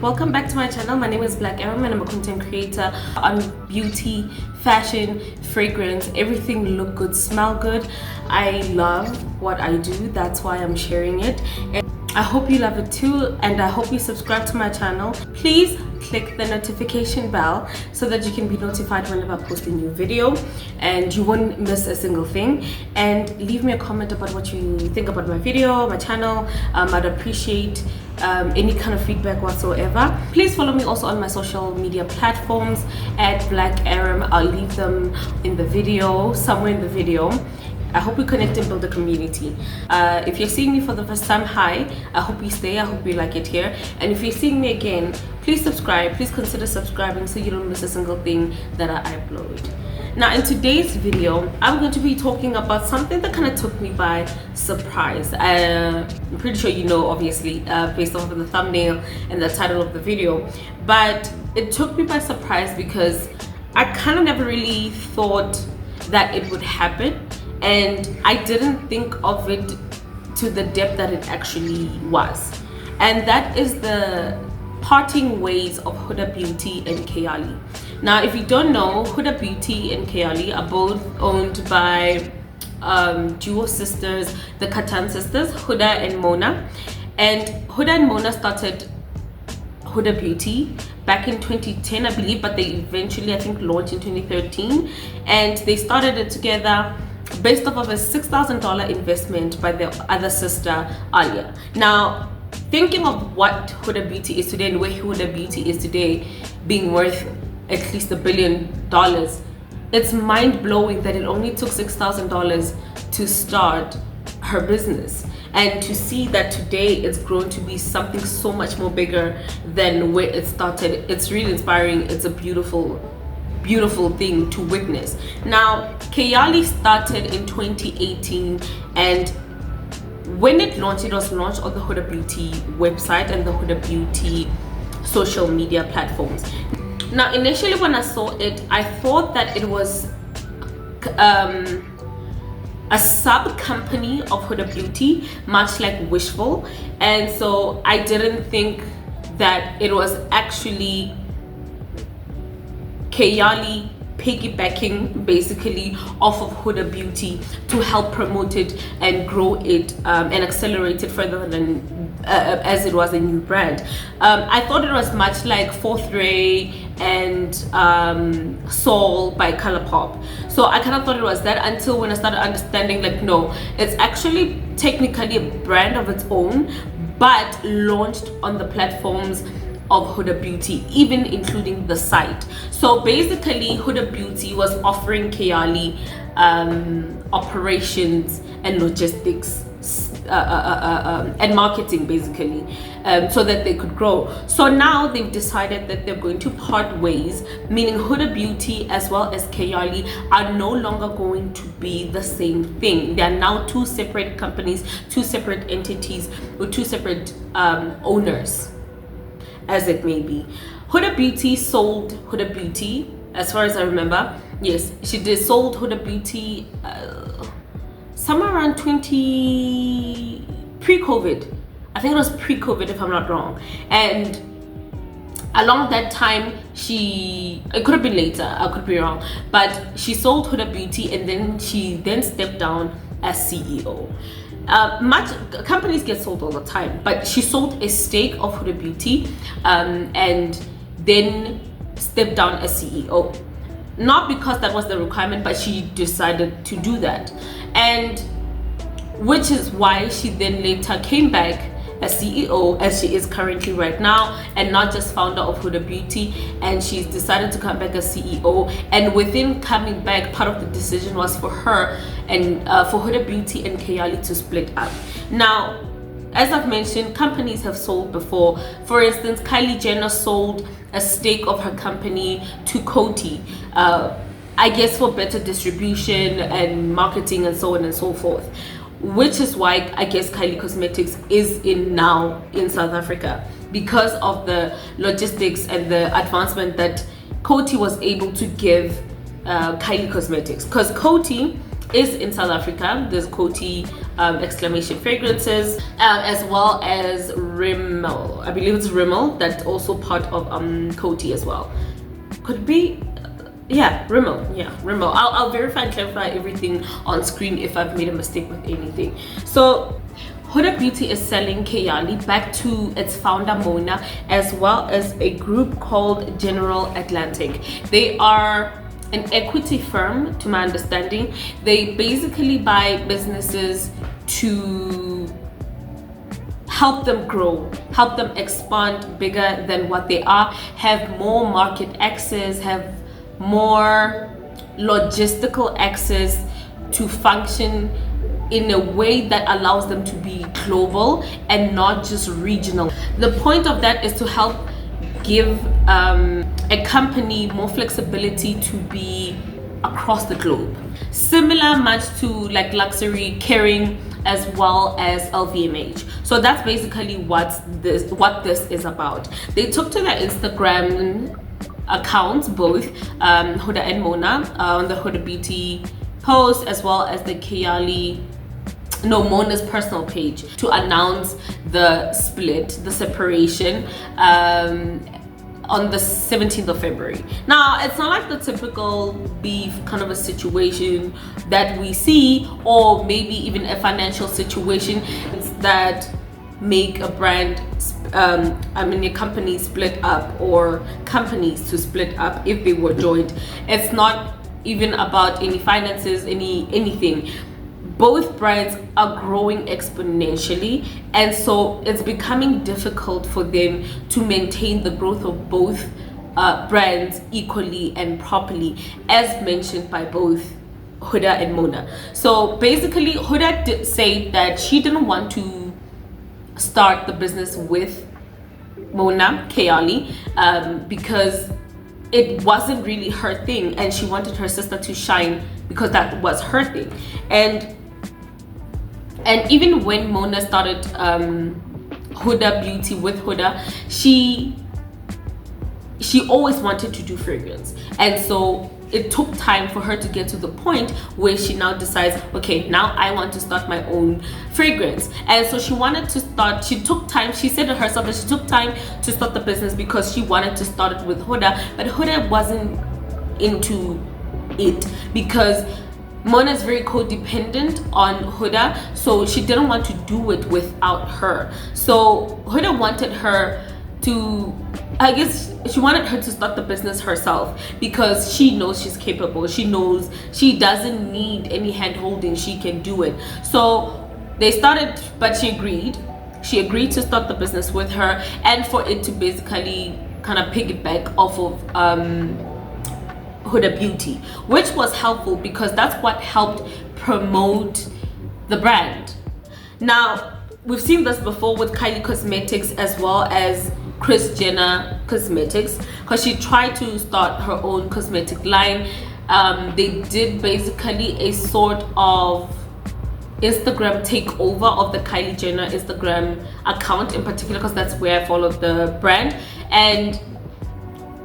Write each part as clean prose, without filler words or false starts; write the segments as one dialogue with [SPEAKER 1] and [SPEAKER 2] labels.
[SPEAKER 1] welcome back to my channel. My name is Black Aram and I'm a content creator on beauty, fashion, fragrance, everything look good, smell good. I love what I do, that's why I'm sharing it, and I hope you love it too, and I hope you subscribe to my channel. Please click the notification bell so that you can be notified whenever I post a new video and you won't miss a single thing. And leave me a comment about what you think about my video, my channel. I'd appreciate any kind of feedback whatsoever. Please follow me also on my social media platforms at Black Aram. I'll leave them in the video, somewhere in the video. I hope we connect and build a community. If you're seeing me for the first time, hi. I hope you stay. I hope you like it here. And if you're seeing me again, please subscribe. Please consider subscribing so you don't miss a single thing that I upload. Now, in today's video, I'm going to be talking about something that kind of took me by surprise. I'm pretty sure you know, obviously, based off of the thumbnail and the title of the video. But it took me by surprise because I kind of never really thought that it would happen. And I didn't think of it to the depth that it actually was. And that is the parting ways of Huda Beauty and Kayali. Now, if you don't know, Huda Beauty and Kayali are both owned by duo sisters, the Katan sisters, Huda and Mona. And Huda and Mona started Huda Beauty back in 2010, I believe, but they eventually, I think, launched in 2013. And they started it together based off of a $6,000 investment by their other sister, Alia. Now, thinking of what Huda Beauty is today and where Huda Beauty is today, being worth at least $1 billion, it's mind-blowing that it only took $6,000 to start her business. And to see that today it's grown to be something so much more bigger than where it started, it's really inspiring. It's a beautiful thing to witness. Now, Kayali started in 2018, and when it launched, it was launched on the Huda Beauty website and the Huda Beauty social media platforms. Now, initially when I saw it, I thought that it was a sub company of Huda Beauty, much like Wishful, and so I didn't think that it was actually Kayali piggybacking basically off of Huda Beauty to help promote it and grow it and accelerate it further than as it was a new brand. I thought it was much like Fourth Ray and Soul by Colourpop. So I kind of thought it was that until when I started understanding, like, no, it's actually technically a brand of its own, but launched on the platforms of Huda Beauty, even including the site. So basically, Huda Beauty was offering Kayali operations and logistics and marketing, basically, so that they could grow. So now they've decided that they're going to part ways, meaning Huda Beauty as well as Kayali are no longer going to be the same thing. They are now two separate companies, two separate entities with two separate owners, as it may be. Huda Beauty sold Huda Beauty, as far as I remember. Yes, she did sold Huda Beauty somewhere around pre-COVID. I think it was pre-COVID, if I'm not wrong. And along that time, it could have been later, I could be wrong, but she sold Huda Beauty and then she stepped down as CEO. Companies get sold all the time, but she sold a stake of Huda Beauty and then stepped down as CEO. Not because that was the requirement, but she decided to do that, and which is why she then later came back as CEO, as she is currently right now, and not just founder of Huda Beauty. And she's decided to come back as CEO, and within coming back, part of the decision was for her and for Huda Beauty and Kayali to split up. Now, as I've mentioned, companies have sold before. For instance, Kylie Jenner sold a stake of her company to Coty, I guess for better distribution and marketing and so on and so forth, which is why I guess Kylie Cosmetics is now in South Africa, because of the logistics and the advancement that Coty was able to give Kylie Cosmetics. Because Coty is in South Africa, there's Coty exclamation fragrances, as well as Rimmel. I believe it's Rimmel, that's also part of Coty as well. Could it be? Yeah, Rimmel. Yeah, Rimmel. I'll verify and clarify everything on screen if I've made a mistake with anything. So Huda Beauty is selling Kayali back to its founder Mona, as well as a group called General Atlantic. They are an equity firm, to my understanding. They basically buy businesses to help them grow, help them expand bigger than what they are, have more market access, have more logistical access to function in a way that allows them to be global and not just regional. The point of that is to help give a company more flexibility to be across the globe, similar much to like luxury Kering as well as LVMH. So that's basically what this is about. They took to their Instagram accounts, both Huda and Mona, on the Huda Beauty post, as well as the Mona's personal page, to announce the split, the separation, on the 17th of February. Now, it's not like the typical beef kind of a situation that we see, or maybe even a financial situation that make a brand, a company split up, or companies to split up if they were joined. It's not even about any finances, anything. Both brands are growing exponentially, and so it's becoming difficult for them to maintain the growth of both brands equally and properly, as mentioned by both Huda and Mona. So basically, Huda did say that she didn't want to start the business with Mona Kayali because it wasn't really her thing, and she wanted her sister to shine because that was her thing. And even when Mona started Huda Beauty with Huda, she always wanted to do fragrance, and so it took time for her to get to the point where she now decides, okay, now I want to start my own fragrance. And so she wanted to start, she took time, she said to herself that she took time to start the business because she wanted to start it with Huda, but Huda wasn't into it because Mona is very codependent on Huda, so she didn't want to do it without her. So Huda wanted her to, I guess she wanted her to start the business herself because she knows she's capable. She knows she doesn't need any hand holding. She can do it. So they started, but she agreed. She agreed to start the business with her, and for it to basically kind of piggyback off of Huda Beauty, which was helpful because that's what helped promote the brand. Now, we've seen this before with Kylie Cosmetics as well as Kris Jenner Cosmetics, because she tried to start her own cosmetic line. They did basically a sort of Instagram takeover of the Kylie Jenner Instagram account in particular, because that's where I followed the brand, and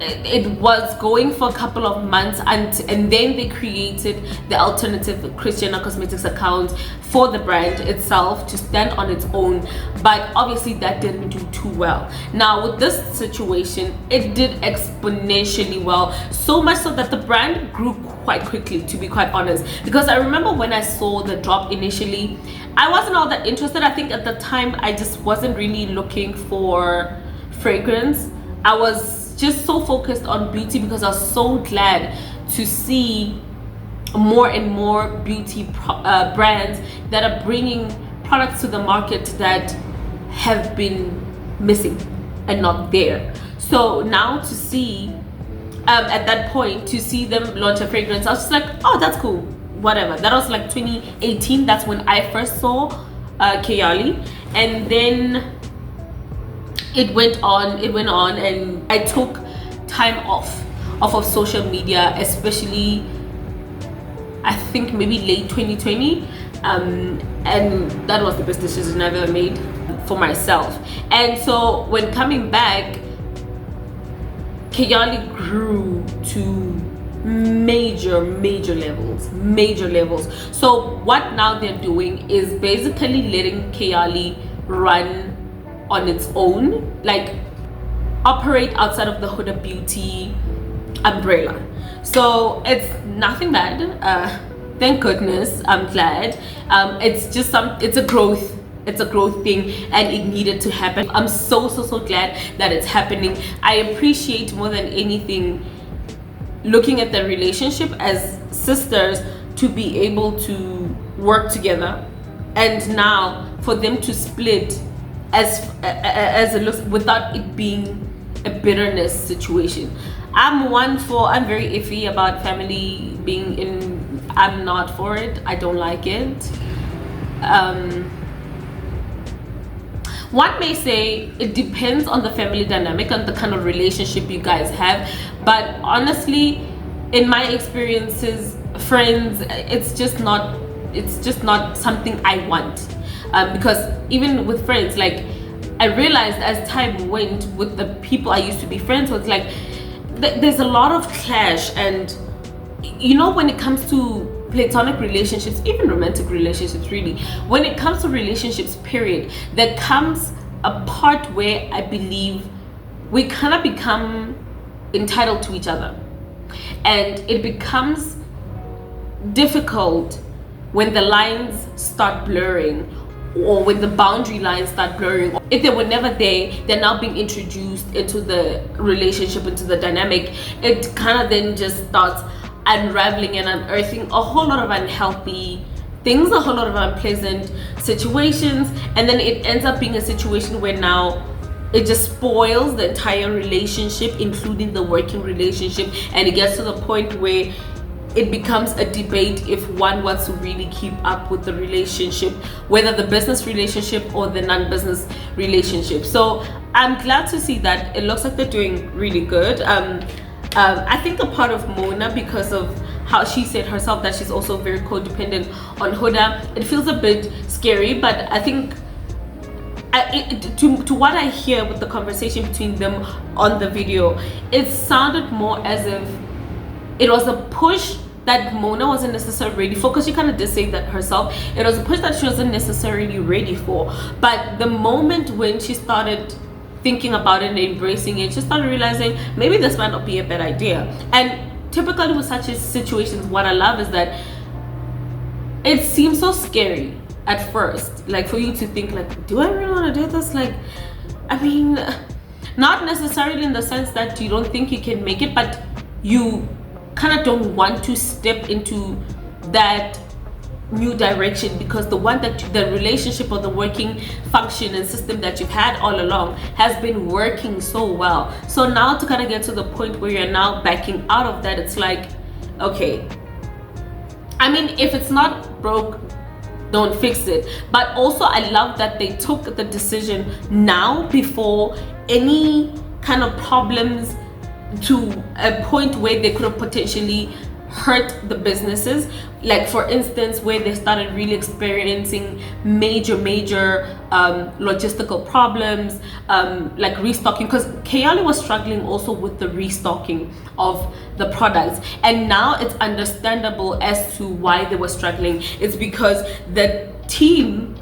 [SPEAKER 1] it was going for a couple of months, and then they created the alternative Kris Jenner Cosmetics account for the brand itself to stand on its own, but obviously that didn't do too well. Now with this situation, it did exponentially well, so much so that the brand grew quite quickly, to be quite honest, because I remember when I saw the drop initially, I wasn't all that interested. I think at the time I just wasn't really looking for fragrance. I was just so focused on beauty because I was so glad to see more and more beauty brands that are bringing products to the market that have been missing and not there. So now to see at that point, to see them launch a fragrance, I was just like, oh, that's cool, whatever. That was like 2018. That's when I first saw Kayali, and then it went on, and I took time off of social media, especially I think maybe late 2020, and that was the best decision I've ever made for myself. And so when coming back, Kayali grew to major levels. So what now they're doing is basically letting Kayali run on its own, like operate outside of the Huda Beauty umbrella. So it's nothing bad. Thank goodness. I'm glad. It's just it's a growth thing, and it needed to happen. I'm so glad that it's happening. I appreciate more than anything looking at the relationship as sisters, to be able to work together, and now for them to split as it looks, without it being a bitterness situation. I'm very iffy about family being in. I'm not for it. I don't like it. One may say it depends on the family dynamic and the kind of relationship you guys have, but honestly, in my experiences, friends, it's just not something I want. Because even with friends, like, I realized as time went with the people I used to be friends with, like, there's a lot of clash. And when it comes to platonic relationships, even romantic relationships, really, when it comes to relationships, period, there comes a part where I believe we kind of become entitled to each other, and it becomes difficult when the lines start blurring, or when the boundary lines start blurring. If they were never there, they're now being introduced into the relationship, into the dynamic. It kind of then just starts unraveling and unearthing a whole lot of unhealthy things, a whole lot of unpleasant situations, and then it ends up being a situation where now it just spoils the entire relationship, including the working relationship, and it gets to the point where it becomes a debate if one wants to really keep up with the relationship, whether the business relationship or the non-business relationship. So I'm glad to see that it looks like they're doing really good. I think a part of Mona, because of how she said herself that she's also very codependent on Huda, it feels a bit scary. But I think to what I hear with the conversation between them on the video, it sounded more as if it was a push that Mona wasn't necessarily ready for, because she kind of did say that herself. It was a push that she wasn't necessarily ready for. But the moment when she started thinking about it and embracing it, she started realizing maybe this might not be a bad idea. And typically with such situations, what I love is that it seems so scary at first, like, for you to think, like, do I really want to do this? Like, I mean, not necessarily in the sense that you don't think you can make it, but you kind of don't want to step into that new direction, because the relationship or the working function and system that you've had all along has been working so well. So now to kind of get to the point where you're now backing out of that, it's like, okay, I mean, if it's not broke, don't fix it. But also I love that they took the decision now, before any kind of problems to a point where they could have potentially hurt the businesses. Like, for instance, where they started really experiencing major logistical problems, like restocking, because Kayali was struggling also with the restocking of the products. And now it's understandable as to why they were struggling. It's because the team,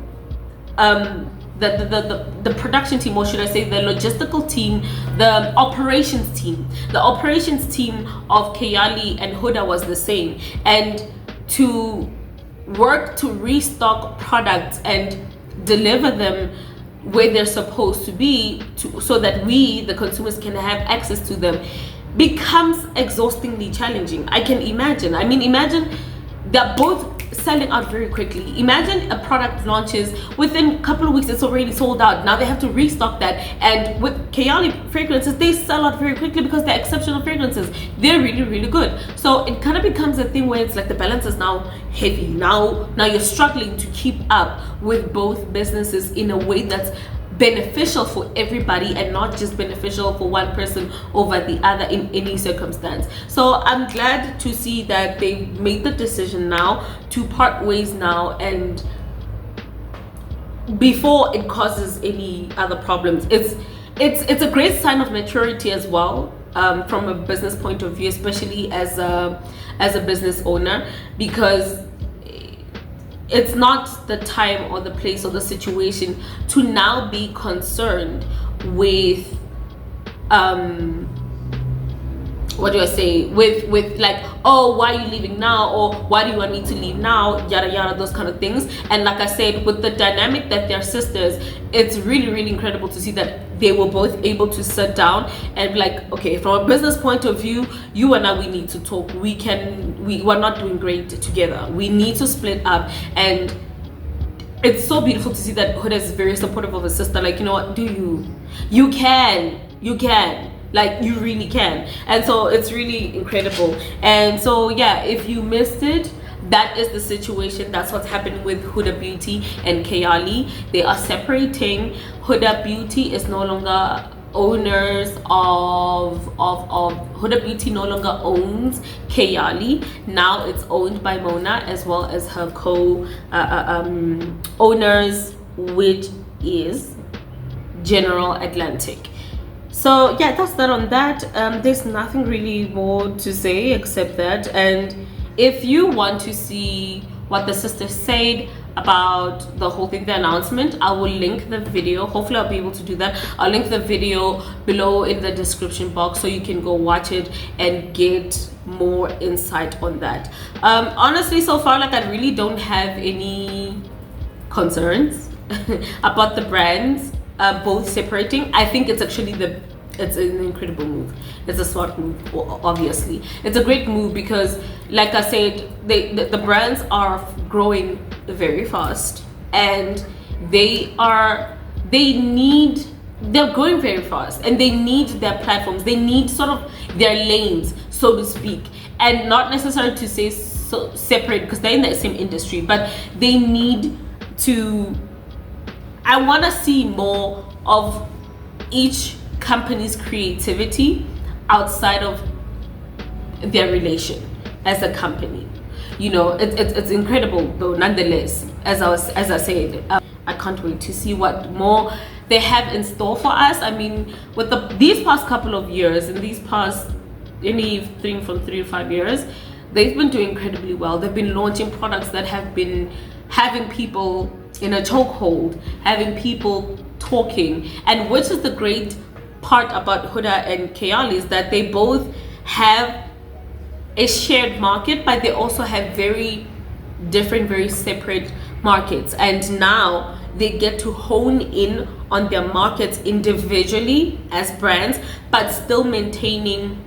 [SPEAKER 1] the production team, or should I say the logistical team, the operations team of Kayali and Huda was the same. And to work to restock products and deliver them where they're supposed to be, so that we, the consumers, can have access to them, becomes exhaustingly challenging. I can imagine. I mean, imagine they're both selling out very quickly. Imagine a product launches, within a couple of weeks it's already sold out. Now they have to restock that. And with Kayali fragrances, they sell out very quickly because they're exceptional fragrances. They're really good. So it kind of becomes a thing where it's like the balance is now heavy. Now you're struggling to keep up with both businesses in a way that's beneficial for everybody, and not just beneficial for one person over the other in any circumstance. So I'm glad to see that they made the decision now to part ways now, and before it causes any other problems. It's a great sign of maturity as well, from a business point of view, especially as a business owner, because it's not the time or the place or the situation to now be concerned with what do I say, with like, oh, why are you leaving now, or why do you want me to leave now, yada yada, those kind of things. And like I said, with the dynamic that they're sisters, it's really, really incredible to see that they were both able to sit down and be like, okay, from a business point of view, you and I, we need to talk. We're not doing great together, we need to split up. And it's so beautiful to see that Huda is very supportive of her sister. Like, you know what, you can like, you really can. And so it's really incredible. And so yeah, if you missed it, that is the situation. That's what's happening with Huda Beauty and Kayali. They are separating. Huda Beauty is no longer owners of Huda Beauty no longer owns Kayali. Now it's owned by Mona, as well as her owners, which is General Atlantic. So yeah, that's that on that. There's nothing really more to say except that. And if you want to see what the sisters said about the whole thing, the announcement, I will link the video. Hopefully I'll be able to do that. I'll link the video below in the description box, so you can go watch it and get more insight on that. Honestly, so far, like, I really don't have any concerns about the brands both separating. I think it's actually it's an incredible move. It's a smart move, obviously. It's a great move because, like I said, the brands are growing very fast, and they're growing very fast, and they need their platforms. They need sort of their lanes, so to speak, and not necessarily to say so separate, because they're in the same industry, but they need to. I want to see more of each company's creativity outside of their relation as a company. You know, it's incredible though, nonetheless. As I said, I can't wait to see what more they have in store for us. I mean, with these past couple of years, and these past from 3 to 5 years, they've been doing incredibly well. They've been launching products that have been having people in a chokehold, having people talking. And which is the great part about Huda and Kayali, is that they both have a shared market, but they also have very different, very separate markets. And now they get to hone in on their markets individually as brands, but still maintaining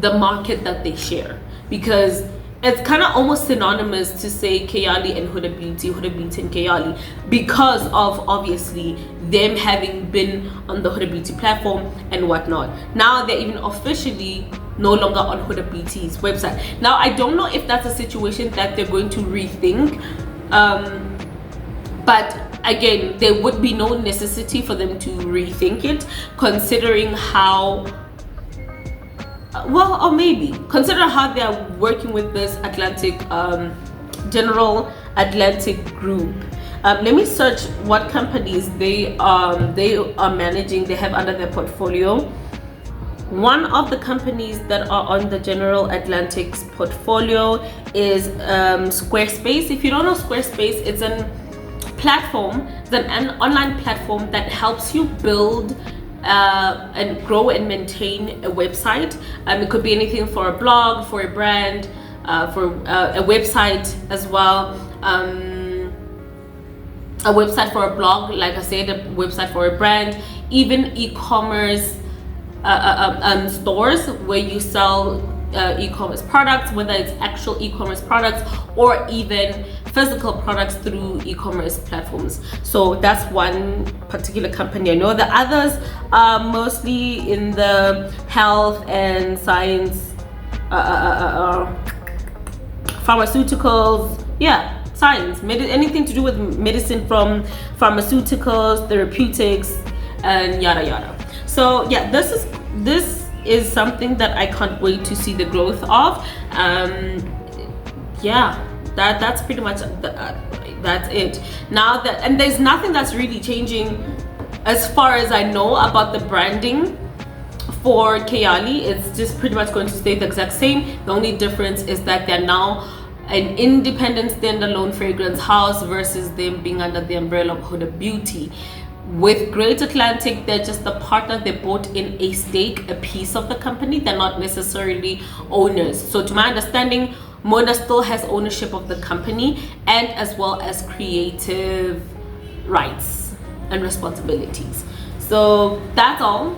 [SPEAKER 1] the market that they share. Because it's kind of almost synonymous to say Kayali and Huda Beauty and Kayali, because of obviously them having been on the Huda Beauty platform and whatnot. Now they're even officially no longer on Huda Beauty's website. Now I don't know if that's a situation that they're going to rethink, but again, there would be no necessity for them to rethink it, considering how or maybe consider how they are working with this General Atlantic group. Let me search what companies they are managing, they have under their portfolio. One of the companies that are on the General Atlantic's portfolio is Squarespace. If you don't know Squarespace, it's an platform, it's an online platform that helps you build and grow and maintain a website. It could be anything for a blog, for a brand, for a website as well. A website for a blog, like I said, a website for a brand, even e-commerce stores where you sell e-commerce products, whether it's actual e-commerce products or even physical products through e-commerce platforms. So that's one particular company I know. The others are mostly in the health and science, pharmaceuticals, science, anything to do with medicine, from pharmaceuticals, therapeutics, and yada yada. So yeah, this is something that I can't wait to see the growth of. That's pretty much that's it. Now and there's nothing that's really changing as far as I know about the branding For Kayali, it's just pretty much going to stay the exact same. The only difference is that they're now an independent standalone fragrance house versus them being under the umbrella of Huda Beauty. With Great Atlantic, they're just a partner. They bought in a stake, a piece of the company. They're not necessarily owners. So to my understanding, Mona still has ownership of the company and as well as creative rights and responsibilities. So that's all.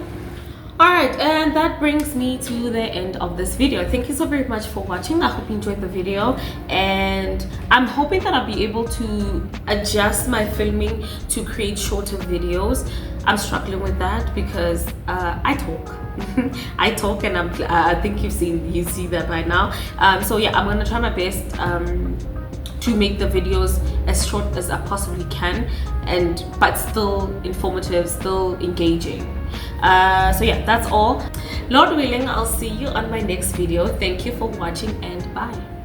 [SPEAKER 1] Alright, and that brings me to the end of this video. Thank you so very much for watching. I hope you enjoyed the video, and I'm hoping that I'll be able to adjust my filming to create shorter videos. I'm struggling with that because I talk. I talk, and I think you see that by now. So yeah, I'm gonna try my best to make the videos as short as I possibly can, but still informative, still engaging. So yeah, that's all. Lord willing, I'll see you on my next video. Thank you for watching, and bye.